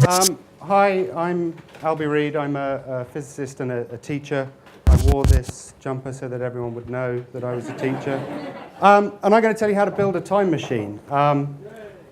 Hi, I'm Alby Reid. I'm a physicist and a teacher. I wore this jumper so that everyone would know that I was a teacher. And I'm going to tell you how to build a time machine.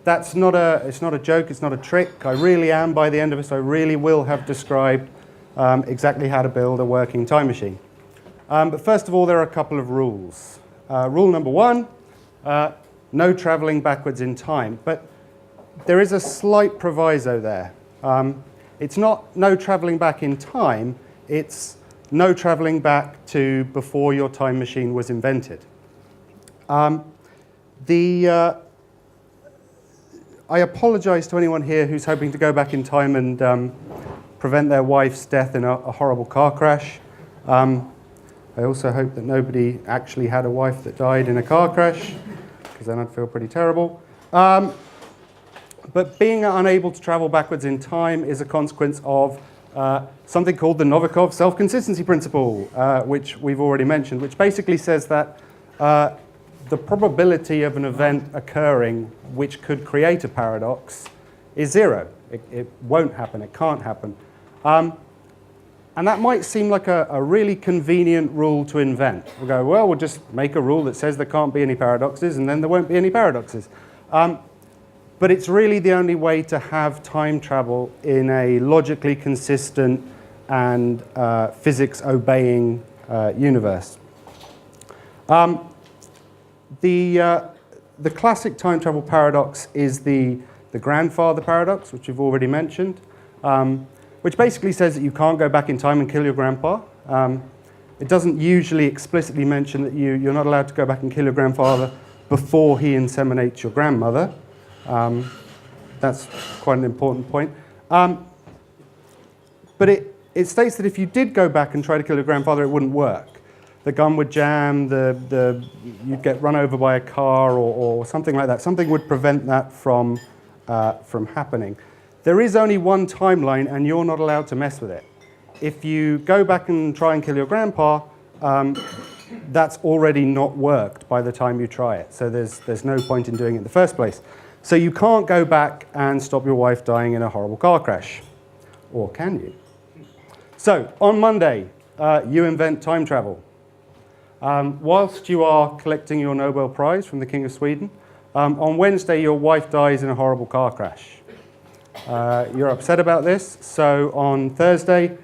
It's not a joke, it's not a trick. I really am, by the end of this, I really will have described exactly how to build a working time machine. But first of all, there are a couple of rules. Rule number one, no traveling backwards in time. But there is a slight proviso there. It's not no traveling back in time, it's no traveling back to before your time machine was invented. I apologize to anyone here who's hoping to go back in time and prevent their wife's death in a horrible car crash. I also hope that nobody actually had a wife that died in a car crash, because then I'd feel pretty terrible. But being unable to travel backwards in time is a consequence of something called the Novikov self-consistency principle, which we've already mentioned, which basically says that the probability of an event occurring which could create a paradox is zero. It won't happen, it can't happen. And that might seem like a really convenient rule to invent. We'll go, well, we'll just make a rule that says there can't be any paradoxes, and then there won't be any paradoxes. But it's really the only way to have time travel in a logically consistent and physics-obeying universe. The classic time travel paradox is the grandfather paradox, which we've already mentioned, which basically says that you can't go back in time and kill your grandpa. It doesn't usually explicitly mention that you're not allowed to go back and kill your grandfather before he inseminates your grandmother. That's quite an important point. But it states that if you did go back and try to kill your grandfather, it wouldn't work. The gun would jam, you'd get run over by a car or something like that. Something would prevent that from happening. There is only one timeline, and you're not allowed to mess with it. If you go back and try and kill your grandpa, that's already not worked by the time you try it. So there's no point in doing it in the first place. So you can't go back and stop your wife dying in a horrible car crash. Or can you? So on Monday, you invent time travel. Whilst you are collecting your Nobel Prize from the King of Sweden, on Wednesday your wife dies in a horrible car crash. You're upset about this, so on Thursday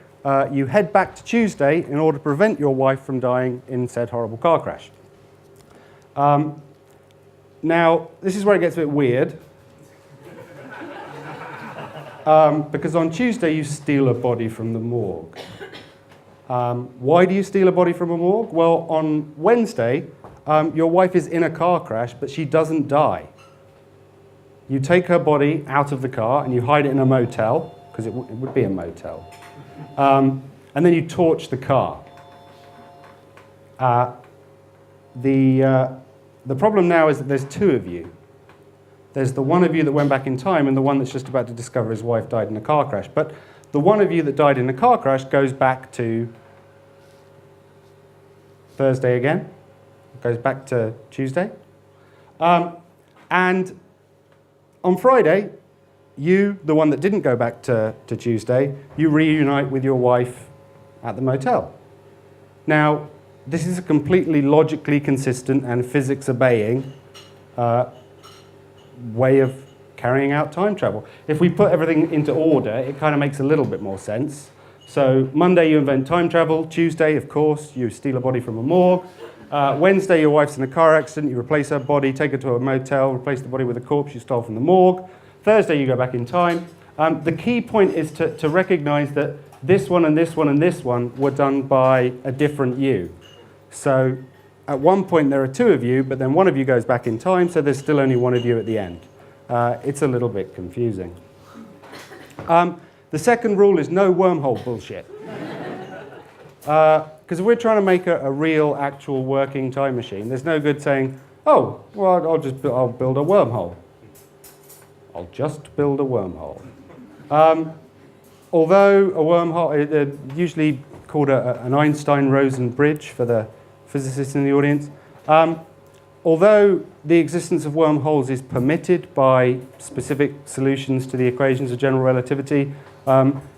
you head back to Tuesday in order to prevent your wife from dying in said horrible car crash. Now, this is where it gets a bit weird, because on Tuesday you steal a body from the morgue. Why do you steal a body from a morgue? Well, on Wednesday, your wife is in a car crash, but she doesn't die. You take her body out of the car and you hide it in a motel, because it would be a motel, and then you torch the car. The problem now is that there's two of you. There's the one of you that went back in time and the one that's just about to discover his wife died in a car crash. But the one of you that died in a car crash goes back to Thursday again, goes back to Tuesday. And on Friday, you, the one that didn't go back to Tuesday, you reunite with your wife at the motel. Now, this is a completely logically consistent and physics-obeying way of carrying out time travel. If we put everything into order, it kind of makes a little bit more sense. So Monday you invent time travel. Tuesday, of course, you steal a body from a morgue. Wednesday, your wife's in a car accident. You replace her body, take her to a motel, replace the body with a corpse you stole from the morgue. Thursday, you go back in time. The key point is to recognize that this one and this one and this one were done by a different you. So at one point there are two of you, but then one of you goes back in time, so there's still only one of you at the end. It's a little bit confusing. The second rule is no wormhole bullshit. Because if we're trying to make a real, actual working time machine, there's no good saying, oh, well, I'll build a wormhole. I'll just build a wormhole. Although a wormhole, usually called an Einstein-Rosen bridge for the physicists in the audience. although the existence of wormholes is permitted by specific solutions to the equations of general relativity,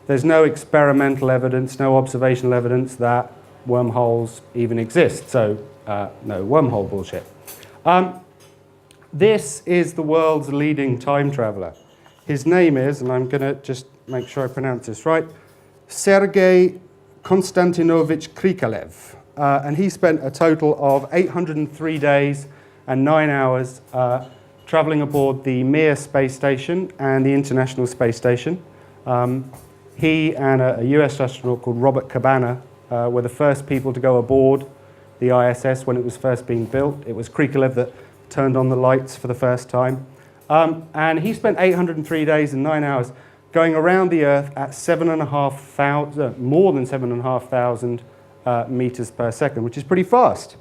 there's no experimental evidence, no observational evidence that wormholes even exist. So no wormhole bullshit. This is the world's leading time traveler. His name is, and I'm going to just make sure I pronounce this right, Sergei Konstantinovich Krikalev. And he spent a total of 803 days and 9 hours traveling aboard the Mir space station and the International Space Station. He and a US astronaut called Robert Cabana were the first people to go aboard the ISS when it was first being built. It was Krikalev that turned on the lights for the first time. And he spent 803 days and 9 hours going around the Earth at more than 7,500 meters per second, which is pretty fast.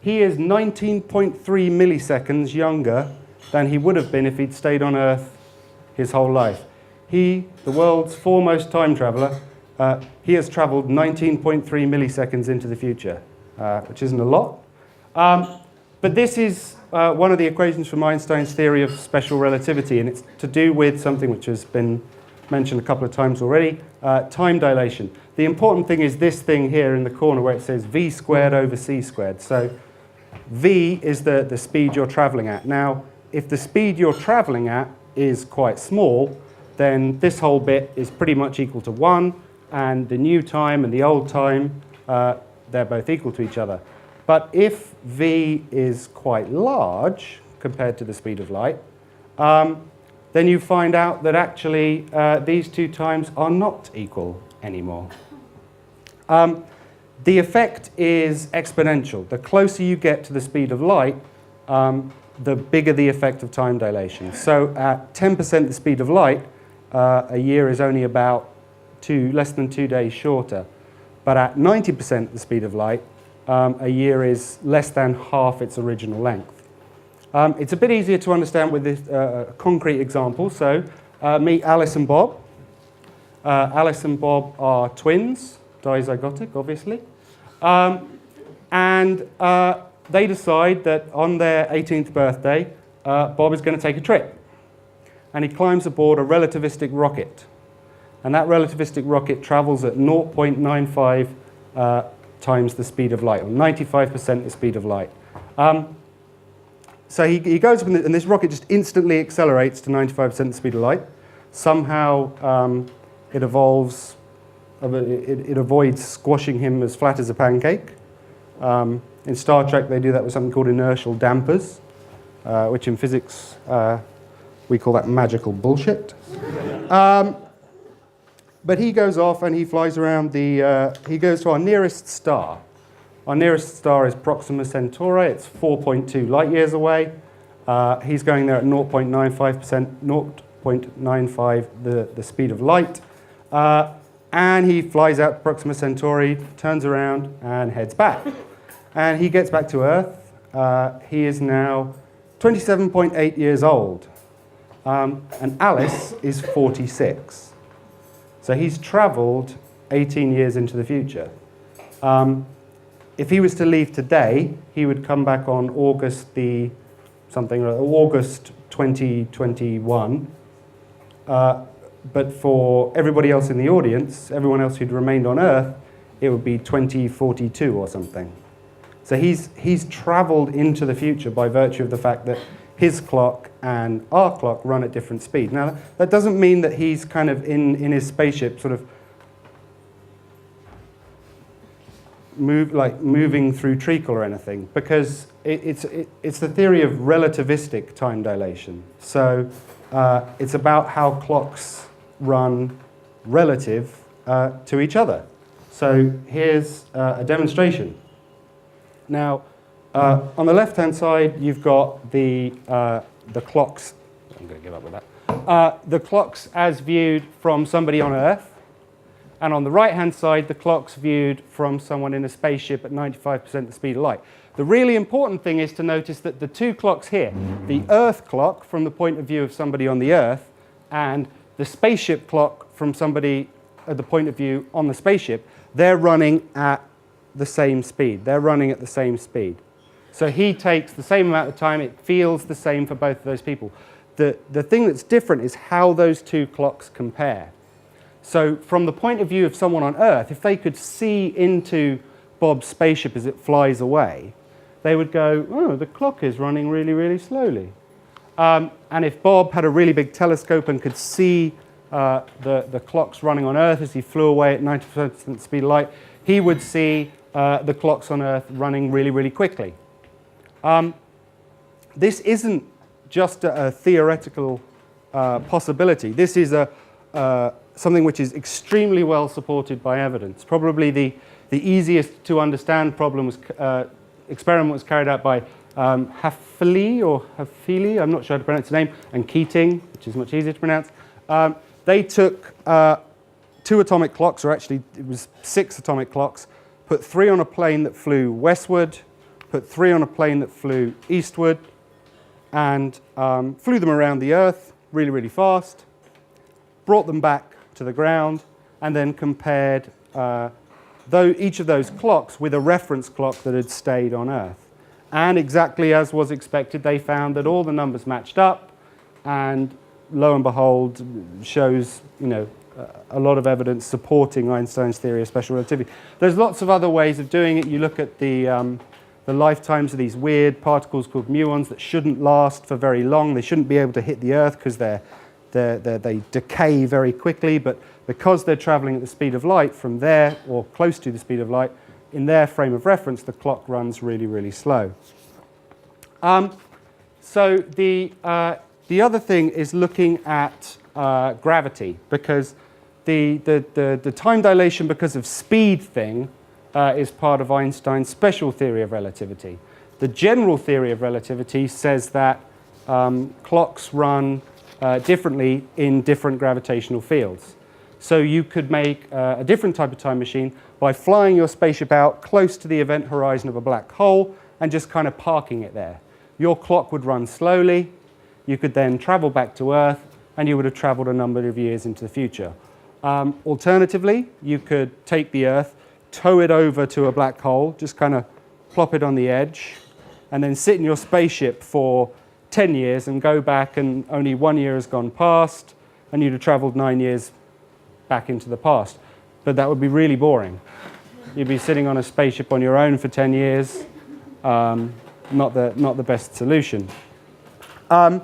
He is 19.3 milliseconds younger than he would have been if he'd stayed on Earth his whole life. He, the world's foremost time traveler, he has traveled 19.3 milliseconds into the future, which isn't a lot. But this is one of the equations from Einstein's theory of special relativity, and it's to do with something which has been mentioned a couple of times already, time dilation. The important thing is this thing here in the corner where it says v squared over c squared. So v is the speed you're traveling at. Now, if the speed you're traveling at is quite small, then this whole bit is pretty much equal to 1, and the new time and the old time, they're both equal to each other. But if v is quite large compared to the speed of light, then you find out that actually these two times are not equal anymore. The effect is exponential. The closer you get to the speed of light, the bigger the effect of time dilation. So at 10% the speed of light, a year is only about less than 2 days shorter. But at 90% the speed of light, a year is less than half its original length. It's a bit easier to understand with this concrete example. So meet Alice and Bob. Alice and Bob are twins, dizygotic, obviously. And they decide that on their 18th birthday, Bob is going to take a trip. And he climbs aboard a relativistic rocket. And that relativistic rocket travels at 0.95 times the speed of light, or 95% the speed of light. So he goes up, and this rocket just instantly accelerates to 95% the speed of light. Somehow it avoids squashing him as flat as a pancake. In Star Trek, they do that with something called inertial dampers, which in physics we call that magical bullshit. But he goes off and he flies around he goes to our nearest star. Our nearest star is Proxima Centauri. It's 4.2 light years away. He's going there at 0.95 the speed of light. And he flies out to Proxima Centauri, turns around, and heads back. And he gets back to Earth. He is now 27.8 years old. And Alice is 46. So he's traveled 18 years into the future. If he was to leave today, he would come back on August 2021. But for everybody else in the audience, everyone else who'd remained on Earth, it would be 2042 or something. So he's traveled into the future by virtue of the fact that his clock and our clock run at different speed. Now, that doesn't mean that he's kind of in his spaceship sort of moving through treacle or anything, because it's the theory of relativistic time dilation. So it's about how clocks run relative to each other. So here's a demonstration. Now, on the left-hand side, you've got the clocks. I'm going to give up with that. The clocks as viewed from somebody on Earth. And on the right-hand side, the clocks viewed from someone in a spaceship at 95% the speed of light. The really important thing is to notice that the two clocks here, the Earth clock from the point of view of somebody on the Earth, and the spaceship clock from somebody at the point of view on the spaceship, they're running at the same speed. They're running at the same speed. So he takes the same amount of time. It feels the same for both of those people. The thing that's different is how those two clocks compare. So from the point of view of someone on Earth, if they could see into Bob's spaceship as it flies away, they would go, oh, the clock is running really, really slowly. And if Bob had a really big telescope and could see the clocks running on Earth as he flew away at 90% the speed of light, he would see the clocks on Earth running really, really quickly. This isn't just a theoretical possibility. This is something which is extremely well supported by evidence. Probably the easiest to understand experiment was carried out by Hafele, I'm not sure how to pronounce the name, and Keating, which is much easier to pronounce. They took 2 atomic clocks, or actually it was 6 atomic clocks, put 3 on a plane that flew westward, put 3 on a plane that flew eastward, and flew them around the Earth really, really fast, brought them back to the ground, and then compared each of those clocks with a reference clock that had stayed on Earth. And exactly as was expected, they found that all the numbers matched up, and lo and behold, shows a lot of evidence supporting Einstein's theory of special relativity. There's lots of other ways of doing it. You look at the lifetimes of these weird particles called muons that shouldn't last for very long. They shouldn't be able to hit the Earth because they decay very quickly, but because they're traveling at the speed of light from there, or close to the speed of light, in their frame of reference, the clock runs really, really slow. So the other thing is looking at gravity, because the time dilation because of speed thing is part of Einstein's special theory of relativity. The general theory of relativity says that clocks run differently in different gravitational fields. So you could make a different type of time machine by flying your spaceship out close to the event horizon of a black hole and just kind of parking it there. Your clock would run slowly. You could then travel back to Earth, and you would have traveled a number of years into the future. Alternatively, you could take the Earth, tow it over to a black hole, just kind of plop it on the edge, and then sit in your spaceship for 10 years and go back, and only 1 year has gone past, and you'd have traveled 9 years back into the past. But that would be really boring. You'd be sitting on a spaceship on your own for 10 years. Not the best solution. The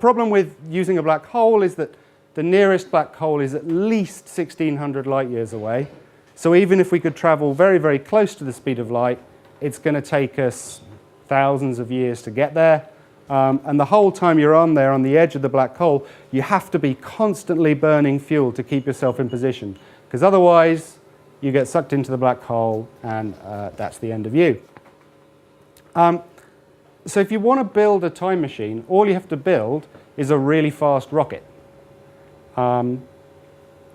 problem with using a black hole is that the nearest black hole is at least 1,600 light years away. So even if we could travel very, very close to the speed of light, it's going to take us thousands of years to get there. And the whole time you're on there, on the edge of the black hole, you have to be constantly burning fuel to keep yourself in position. Because otherwise, you get sucked into the black hole, and that's the end of you. So if you want to build a time machine, all you have to build is a really fast rocket.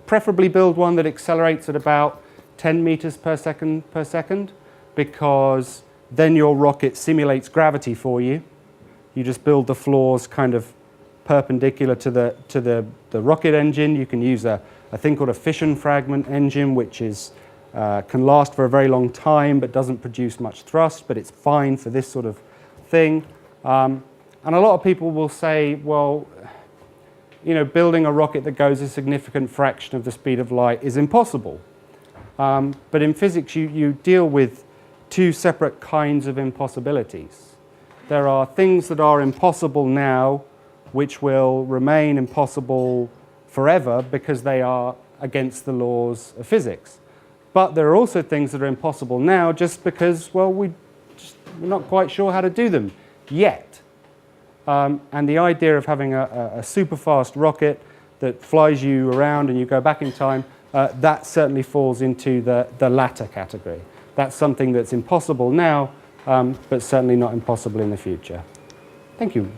Preferably build one that accelerates at about 10 meters per second, because then your rocket simulates gravity for you. You just build the floors kind of perpendicular to the rocket engine. You can use a thing called a fission fragment engine, which can last for a very long time but doesn't produce much thrust, but it's fine for this sort of thing. And a lot of people will say, well, building a rocket that goes a significant fraction of the speed of light is impossible. But in physics, you deal with 2 separate kinds of impossibilities. There are things that are impossible now which will remain impossible forever because they are against the laws of physics. But there are also things that are impossible now just because, well, we're not quite sure how to do them yet. And the idea of having a super fast rocket that flies you around and you go back in time, that certainly falls into the latter category. That's something that's impossible now, but certainly not impossible in the future. Thank you.